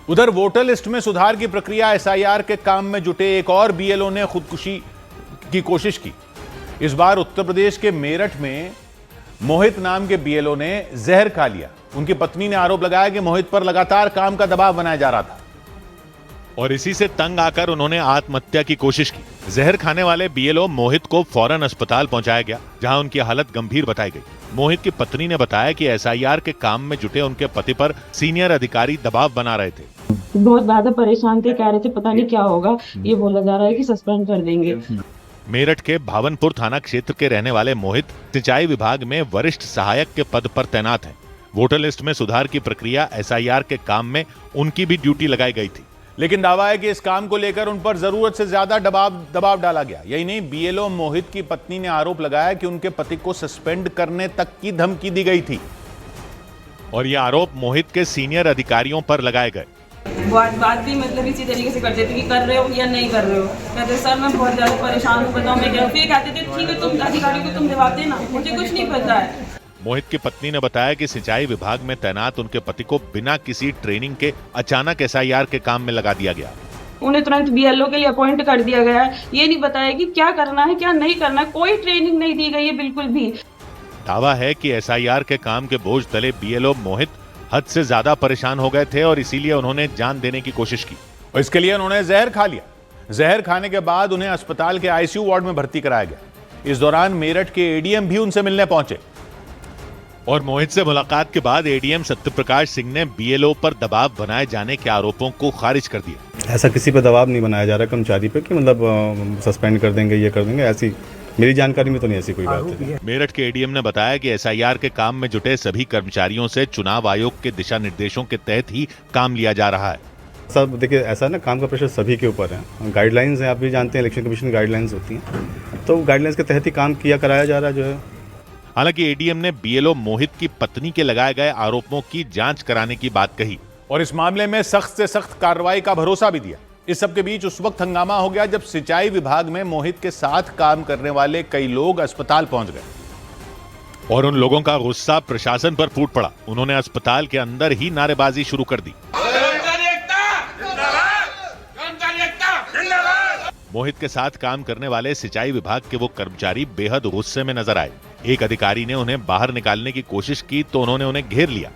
उधर voter list में सुधार की प्रक्रिया एसआईआर के काम में जुटे एक और बीएलओ ने खुदकुशी की कोशिश की। इस बार उत्तर प्रदेश के मेरठ में मोहित नाम के बीएलओ ने जहर खा लिया। उनकी पत्नी ने आरोप लगाया कि मोहित पर लगातार काम का दबाव बनाया जा रहा था और इसी से तंग आकर उन्होंने आत्महत्या की कोशिश की। जहर खाने वाले बीएलओ मोहित को फौरन अस्पताल पहुंचाया गया, जहां उनकी हालत गंभीर बताई गई। मोहित की पत्नी ने बताया कि एसआईआर के काम में जुटे उनके पति पर सीनियर अधिकारी दबाव बना रहे थे। बहुत ज्यादा परेशान थे, कह रहे थे पता नहीं क्या होगा, ये बोला जा रहा है कि सस्पेंड कर देंगे। मेरठ के भावनपुर थाना क्षेत्र के रहने वाले मोहित सिंचाई विभाग में वरिष्ठ सहायक के पद पर तैनात हैं। वोटर लिस्ट में सुधार की प्रक्रिया एसआईआर के काम में उनकी भी ड्यूटी लगाई गई थी, लेकिन दावा है कि इस काम को लेकर उन पर जरूरत से ज्यादा दबाव डाला गया। यही नहीं, बीएलओ मोहित की पत्नी ने आरोप लगाया कि उनके पति को सस्पेंड करने तक की धमकी दी गई थी और ये आरोप मोहित के सीनियर अधिकारियों पर लगाए गए। बात भी मतलब इसी तरीके से करते थे कि कर रहे हो या नहीं कर रहे हो। कहते सर मैं बहुत ज्यादा परेशान हूँ, बताओ मैं क्या। फिर कहते थे ठीक है तुम अधिकारियों को तुम जवाब देना, मुझे कुछ नहीं पता है। मोहित की पत्नी ने बताया कि सिंचाई विभाग में तैनात उनके पति को बिना किसी ट्रेनिंग के अचानक एसआईआर के काम में लगा दिया गया। उन्हें तुरंत बीएलओ के लिए अपॉइंट कर दिया गया है। ये नहीं बताया कि क्या करना है क्या नहीं करना है, कोई ट्रेनिंग नहीं दी गई है बिल्कुल भी। दावा है कि एसआईआर के काम के बोझ तले बीएलओ मोहित हद से ज्यादा परेशान हो गए थे और इसीलिए उन्होंने जान देने की कोशिश की और इसके लिए उन्होंने जहर खा लिया। जहर खाने के बाद उन्हें अस्पताल के आईसीयू वार्ड में भर्ती कराया गया। इस दौरान मेरठ के एडीएम भी उनसे मिलने पहुंचे और मोहित से मुलाकात के बाद एडीएम सत्यप्रकाश सिंह ने बीएलओ पर दबाव बनाए जाने के आरोपों को खारिज कर दिया। ऐसा किसी पर दबाव नहीं बनाया जा रहा कर्मचारी पे कि मतलब सस्पेंड कर देंगे, ये कर देंगे, ऐसी मेरी जानकारी में तो नहीं ऐसी कोई बात है। मेरठ के एडीएम ने बताया कि एसआईआर के काम में जुटे सभी कर्मचारियों से चुनाव आयोग के दिशा निर्देशों के तहत ही काम लिया जा रहा है। सब देखिए, ऐसा ना काम का प्रेशर सभी के ऊपर है। गाइडलाइंस हैं, आप भी जानते हैं, इलेक्शन कमीशन गाइडलाइंस होती हैं, तो गाइडलाइंस के तहत ही काम किया कराया जा रहा है जो है। हालांकि एडीएम ने बीएलओ मोहित की पत्नी के लगाए गए आरोपों की जांच कराने की बात कही और इस मामले में सख्त से सख्त कार्रवाई का भरोसा भी दिया। इस सब के बीच उस वक्त हंगामा हो गया जब सिंचाई विभाग में मोहित के साथ काम करने वाले कई लोग अस्पताल पहुंच गए और उन लोगों का गुस्सा प्रशासन पर फूट पड़ा। उन्होंने अस्पताल के अंदर ही नारेबाजी शुरू कर दी। मोहित के साथ काम करने वाले सिंचाई विभाग के वो कर्मचारी बेहद गुस्से में नजर आए। एक अधिकारी ने उन्हें बाहर निकालने की कोशिश की तो उन्होंने उन्हें घेर लिया।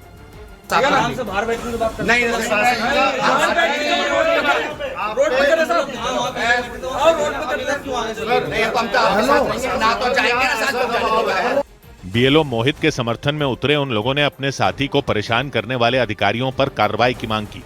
बीएलओ मोहित के समर्थन में उतरे उन लोगों ने अपने साथी को परेशान करने वाले अधिकारियों पर कार्रवाई की मांग की।